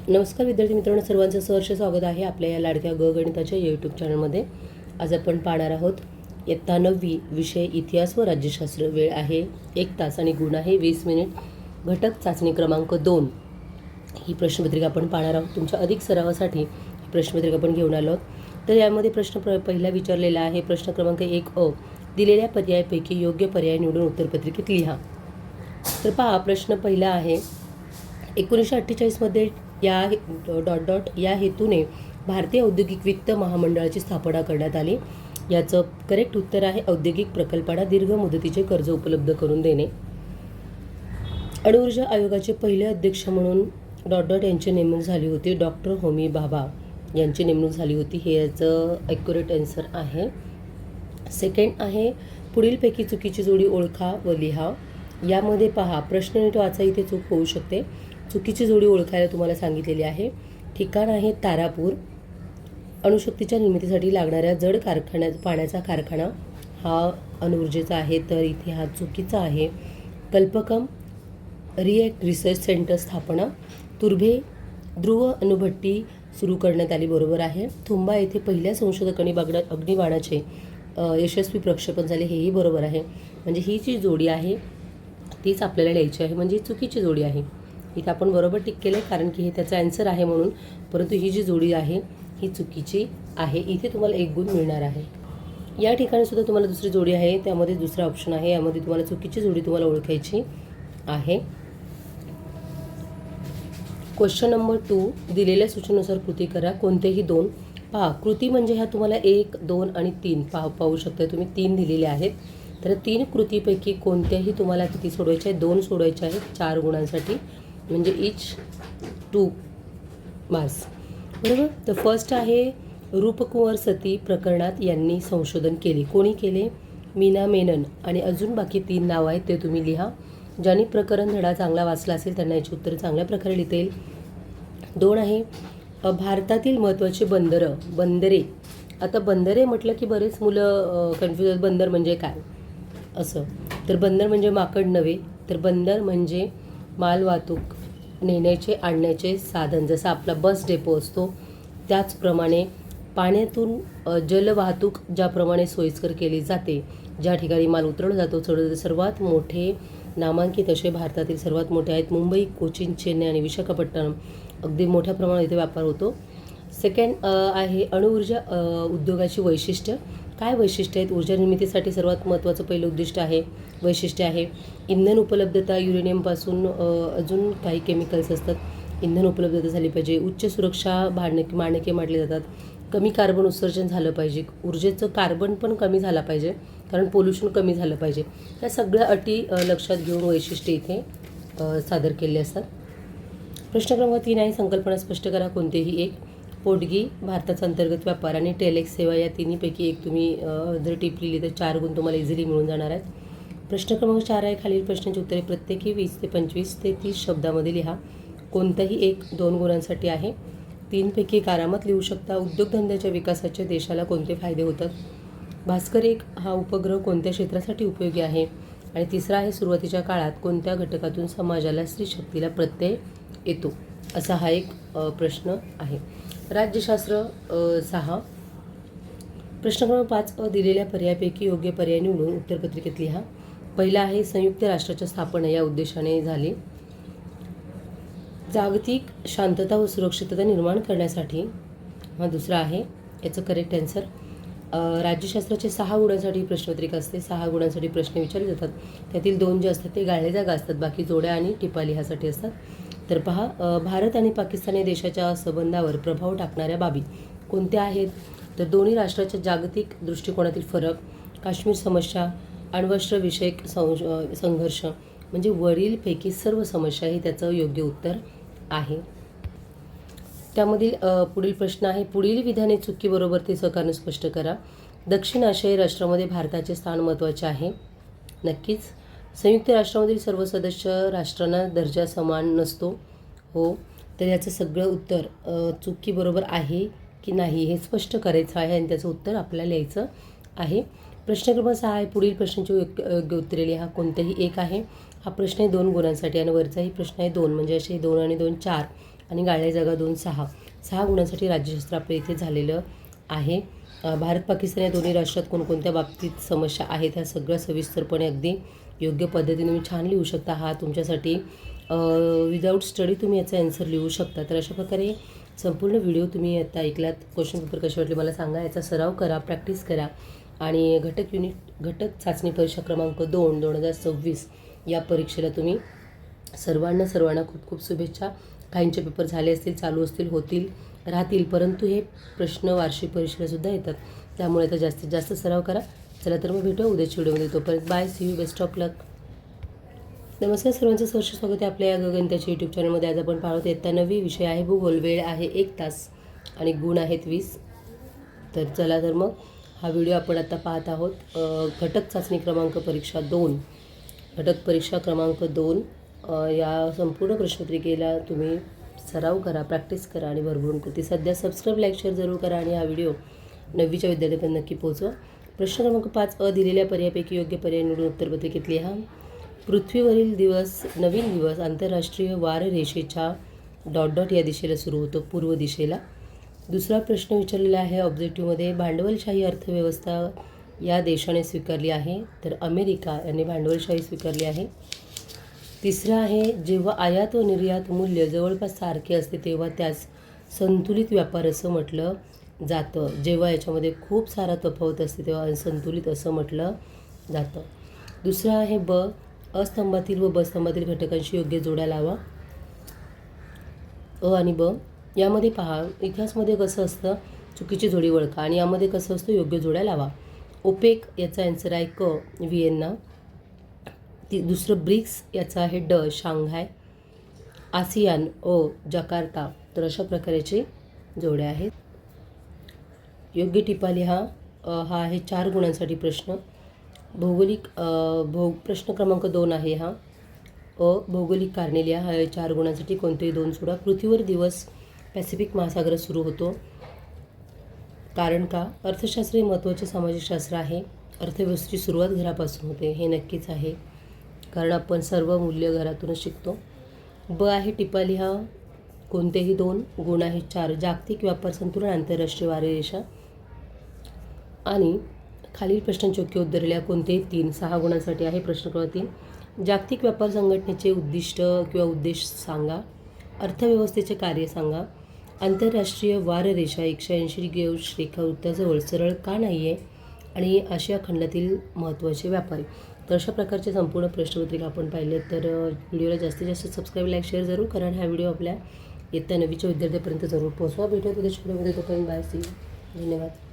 नमस्कार विद्यार्थी मित्रांनो, सर्वांचं सहर्ष स्वागत आहे आपल्या या लाडक्या गणिताच्या यूट्यूब चॅनलमध्ये. आज आपण पाहणार आहोत इयत्ता 9वी विषय इतिहास व राज्यशास्त्र. वेळ आहे 1 तास आणि गुण आहे 20 मिनिट. घटक चाचणी क्रमांक 2 ही प्रश्नपत्रिका आपण पाहणार आहोत. तुमच्या अधिक सरावासाठी ही प्रश्नपत्रिका आपण घेऊन आलो आहोत. तर यामध्ये प्रश्न पहिला विचारलेला आहे. प्रश्न क्रमांक 1 दिलेल्या पर्यायापैकी योग्य पर्याय निवडून उत्तरपत्रिकेत लिहा. तर पहा, प्रश्न पहिला आहे 1948 या या हेतूने भारतीय औद्योगिक वित्त महामंडळाची स्थापना करण्यात आली. याचं करेक्ट उत्तर आहे औद्योगिक प्रकल्पांना दीर्घ मुदतीचे कर्ज उपलब्ध करून देणे. अणुऊर्जा आयोगाचे पहिले अध्यक्ष म्हणून यांची नेमणूक झाली होती. डॉक्टर होमी भाभा यांची नेमणूक झाली होती. हे याचं ॲक्युरेट आन्सर आहे. सेकंड आहे पुढीलपैकी चुकीची जोडी ओळखा व लिहा. यामध्ये पहा, प्रश्न नीट वाचा, इथे चूक होऊ शकते. चुकीची जोडी ओळखायला तुम्हाला सांगितलेली आहे. ठिकाण आहे तारापूर. अणुशक्तीच्या निर्मितीसाठी लागणाऱ्या जड पाण्याचा कारखाना हा अणुऊर्जेचा आहे, तर इथे हा चुकीचा आहे. कल्पकम रिॲक्ट रिसर्च सेंटर स्थापना. तुर्भे ध्रुव अणुभट्टी सुरू करण्यात आली, बरोबर आहे. थुंबा येथे पहिल्या संशोधकांनी अग्निबाणाचे यशस्वी प्रक्षेपण झाले, हेही बरोबर आहे. म्हणजे ही जी जोडी आहे तीच आपल्याला लिहायची आहे, म्हणजे चुकीची जोडी आहे. इथे आपण बरोबर टिक केलं आहे कारण की हे त्याचा आन्सर आहे म्हणून, परंतु ही जी जोडी आहे ही चुकीची आहे. इथे तुम्हाला 1 गुण मिळणार आहे. या ठिकाणी सुद्धा तुम्हाला दुसरी जोडी आहे, त्यामध्ये दुसरा ऑप्शन आहे. यामध्ये तुम्हाला चुकीची जोडी तुम्हाला ओळखायची आहे. क्वेश्चन नंबर 2 दिलेल्या सूचनेनुसार कृती करा. कोणतेही 2 पहा. कृती म्हणजे ह्या तुम्हाला 1, 2 आणि 3 पाहू शकता. तुम्ही 3 दिलेले आहेत, तर 3 कृतीपैकी कोणत्याही तुम्हाला किती सोडवायचे आहे? 2 सोडवायचे आहेत 4 गुणांसाठी, म्हणजे इच 2 मार्क्स, बरोबर. तर फर्स्ट आहे रूपकुंवर सती प्रकरणात यांनी संशोधन केले. कोणी केले? मीना मेनन. आणि अजून बाकी 3 नाव आहेत, ते तुम्ही लिहा. ज्यांनी प्रकरण धडा चांगला वाचला असेल त्यांना याची उत्तरं चांगल्या प्रकारे लिहिता येईल. 2 आहे भारतातील महत्त्वाची बंदरे. आता बंदरे म्हटलं की बरेच मुलं कन्फ्यूज आहेत. बंदर म्हणजे काय असं, तर बंदर म्हणजे माकड नव्हे, तर बंदर म्हणजे माल वाहतूक नेण्याचे आणण्याचे साधन. जसं आपला बस डेपो असतो त्याचप्रमाणे पाण्यातून जलवाहतूक ज्याप्रमाणे सोयीस्कर केली जाते, ज्या ठिकाणी माल उतरवला जातो चढवला जातो. सर्वात मोठे नामांकित असे भारतातील सर्वात मोठे आहेत मुंबई, कोचीन, चेन्नई आणि विशाखापट्टणम. अगदी मोठ्या प्रमाणात इथे व्यापार होतो. सेकंड आहे अणुऊर्जा उद्योगाची वैशिष्ट्य. काय वैशिष्ट्य आहेत? ऊर्जा निर्मितीसाठी सर्वात महत्त्वाचं पहिलं वैशिष्ट्य आहे इंधन उपलब्धता. युरेनियमपासून अजून काही केमिकल्स असतात, इंधन उपलब्धता झाली पाहिजे. उच्च सुरक्षा मानके मांडले जातात. कमी कार्बन उत्सर्जन झालं पाहिजे. ऊर्जेचं कार्बन पण कमी झाला पाहिजे कारण पोल्युशन कमी झालं पाहिजे. या सगळ्या अटी लक्षात घेऊन वैशिष्ट्ये इथे सादर केले असतात. प्रश्न क्रमांक 3 आहे संकल्पना स्पष्ट करा. कोणतेही एक. पोटगी, भारताचा अंतर्गत व्यापार आणि टेलेक्स सेवा, या तिन्हीपैकी एक तुम्ही जर टिप लिहिली तर 4 गुण तुम्हाला इझिली मिळून जाणार आहेत. प्रश्न क्रमांक 4 आहे खालील प्रश्नांची उत्तरे प्रत्येकी 20 ते 25 ते 30 शब्दामध्ये लिहा. कोणताही एक 2 गुणांसाठी आहे. 3 पैकी कारामत लिहू शकता. उद्योगधंद्याच्या विकासाचे देशाला कोणते फायदे होतात? भास्कर 1 हा उपग्रह कोणत्या क्षेत्रासाठी उपयोगी आहे? आणि तिसरा आहे सुरुवातीच्या काळात कोणत्या घटकातून समाजाला स्त्री शक्तीला प्रत्यय येतो? असा हा एक प्रश्न आहे. राज्यशास्त्र 6. प्रश्न क्रमांक 5 दिलेल्या पर्यायापैकी योग्य पर्याय निवडून उत्तरपत्रिकेत लिहा. पहिला आहे संयुक्त राष्ट्राच्या स्थापना या उद्देशाने झाली. जागतिक शांतता व सुरक्षितता निर्माण करण्यासाठी हा दुसरा आहे. याचं करेक्ट आन्सर. राज्यशास्त्राचे 6 गुणांसाठी प्रश्नपत्रिका असते. 6 गुणांसाठी प्रश्न विचारले जातात. त्यातील 2 जे असतात ते गाळले जागा असतात, बाकी जोड्या आणि टिपा लिहासाठी असतात. तर पहा, भारत आणि पाकिस्तान या देशाच्या संबंधावर प्रभाव टाकणाऱ्या बाबी कोणत्या आहेत? तर दोन्ही राष्ट्राच्या जागतिक दृष्टिकोनातील फरक, काश्मीर समस्या, अण्वस्त्रविषयक संघर्ष, म्हणजे वरीलपैकी सर्व समस्या हे त्याचं योग्य उत्तर आहे. त्यामधील पुढील प्रश्न आहे पुढील विधाने चुकीबरोबर ते सहकार्य स्पष्ट करा. दक्षिण आशियाई राष्ट्रामध्ये भारताचे स्थान महत्त्वाचे आहे. नक्कीच. संयुक्त राष्ट्रामधील सर्व सदस्य राष्ट्रांना दर्जा समान नसतो. हो, तर याचं सगळं उत्तर चुकीबरोबर आहे की नाही हे स्पष्ट करायचं आहे आणि त्याचं उत्तर आपल्याला लिहायचं आहे. प्रश्न क्रमांक 6 आहे पुढील प्रश्नांची योग्य उत्तरे लिहा. कोणतेही एक आहे. हा प्रश्न आहे 2 गुणांसाठी आणि वरचाही प्रश्न आहे 2, म्हणजे असे 2 आणि 2 4 आणि गाळल्या जागा 2 6. 6 गुणांसाठी राज्यशास्त्र आपल्या इथे झालेलं आहे. भारत पाकिस्तान या दोन्ही राष्ट्रात कोणकोणत्या बाबतीत समस्या आहेत ह्या सगळं सविस्तरपणे अगदी योग्य पद्धतीने तुम्ही छान लिहू शकता. हा तुमच्यासाठी विदाऊट स्टडी तुम्ही याचा आन्सर लिहू शकता. तर अशा प्रकारे संपूर्ण व्हिडिओ तुम्ही आता ऐकलात. क्वेश्चन पेपर कसे वाटले मला सांगा. याचा सराव करा, प्रॅक्टिस करा आणि घटक चाचणी परीक्षा क्रमांक 2 2026 या परीक्षेला तुम्ही सर्वांना खूप खूप शुभेच्छा. काहींचे पेपर झाले असतील, चालू असतील, होतील, राहतील, परंतु हे प्रश्न वार्षिक परीक्षेलासुद्धा येतात. त्यामुळे आता जास्तीत जास्त सराव करा. चला तर मग भेटूया उद्याच्या व्हिडिओमध्ये. तोपर्यंत bye, see you, best of luck. नमस्कार सर्वांचं सहर्ष स्वागत आहे आपल्या या गगनताच्या यूट्यूब चॅनलमध्ये. आज आपण पाहत इयत्ता 9वी, विषय आहे भूगोल, वेळ आहे 1 तास आणि गुण आहेत 20. तर चला तर मग हा व्हिडिओ आपण आता पाहत आहोत. घटक चाचणी क्रमांक परीक्षा 2 घटक परीक्षा क्रमांक 2 या संपूर्ण प्रश्नपत्रिकेला तुम्ही सराव करा, प्रॅक्टिस करा आणि भरभरून कृती. सध्या सबस्क्राईब, लाईक, शेअर जरूर करा आणि हा व्हिडिओ 9वीच्या विद्यार्थ्यांपर्यंत नक्की पोहोचवा. प्रश्न क्रमांक 5 दिलेल्या पर्यायापैकी योग्य पर्याय निवडून उत्तरपत्रिकेत लिहा. पृथ्वीवरील दिवस, नवीन दिवस आंतरराष्ट्रीय वार रेषेच्या ... या दिशेला सुरू होतो, पूर्व दिशेला. दुसरा प्रश्न विचारलेला आहे ऑब्जेक्टिव्हमध्ये, भांडवलशाही अर्थव्यवस्था या देशाने स्वीकारली आहे. तर अमेरिका यांनी भांडवलशाही स्वीकारली आहे. तिसरा आहे, जेव्हा आयात व निर्यात मूल्य जवळपास सारखे असते तेव्हा त्यास संतुलित व्यापार असं म्हटलं जातं. जेव्हा याच्यामध्ये खूप सारा तफावत असते तेव्हा असंतुलित असं म्हटलं जातं. दुसरा आहे अ स्तंभातील व ब स्तंभातील घटकांशी योग्य जोड्या लावा. अ आणि ब यामध्ये पहा, इतिहासमध्ये कसं असतं चुकीची जोडी ओळखा आणि यामध्ये कसं असतं योग्य जोड्या लावा. ओपेक याचा आन्सर आहे क, व्हिएन्ना. दुसरं ब्रिक्स याचा आहे ड, शांघाय. आसियान अ, जकार्ता. तर अशा प्रकारचे जोड्या आहेत. योग्य टिपा लिहा. हा आहे 4 गुणांसाठी प्रश्न. भौगोलिक प्रश्न क्रमांक 2 आहे हा. भौगोलिक कारणे लिहा. हा 4 गुणांसाठी कोणतेही 2 सोडा. पृथ्वीवर दिवस पॅसिफिक महासागरात सुरू होतो. कारण का? अर्थशास्त्र हे महत्त्वाचे सामाजिक शास्त्र आहे. अर्थव्यवस्थेची सुरुवात घरापासून होते, हे नक्कीच आहे, कारण आपण सर्व मूल्य घरातूनच शिकतो. ब आहे टिपा लिहा. कोणतेही 2 गुण आहेत 4. जागतिक व्यापार संतुलन, आंतरराष्ट्रीय वाररेषा. आणि खालील प्रश्नांची योग्य उत्तरे लिहा. कोणतेही 3 6 गुणांसाठी आहे. प्रश्न क्रमांक 3, जागतिक व्यापार संघटनेचे उद्दिष्ट किंवा उद्देश सांगा. अर्थव्यवस्थेचे कार्य सांगा. आंतरराष्ट्रीय वाररेषा 180 अंश रेखावृत्ताजवळ सरळ का नाही आहे आणि आशिया खंडातील महत्त्वाचे व्यापारी. तर अशा प्रकारचे संपूर्ण प्रश्नपत्रिका आपण पाहिले. तर व्हिडिओला जास्तीत जास्त सबस्क्राईब, लाईक, शेअर जरूर करा आणि हा व्हिडिओ आपल्या इयत्ता 9वीच्या विद्यार्थ्यांपर्यंत जरूर पोहोचवा. भेटूया उद्याच्या व्हिडिओमध्ये. तोपर्यंत बाय, सी यू, धन्यवाद.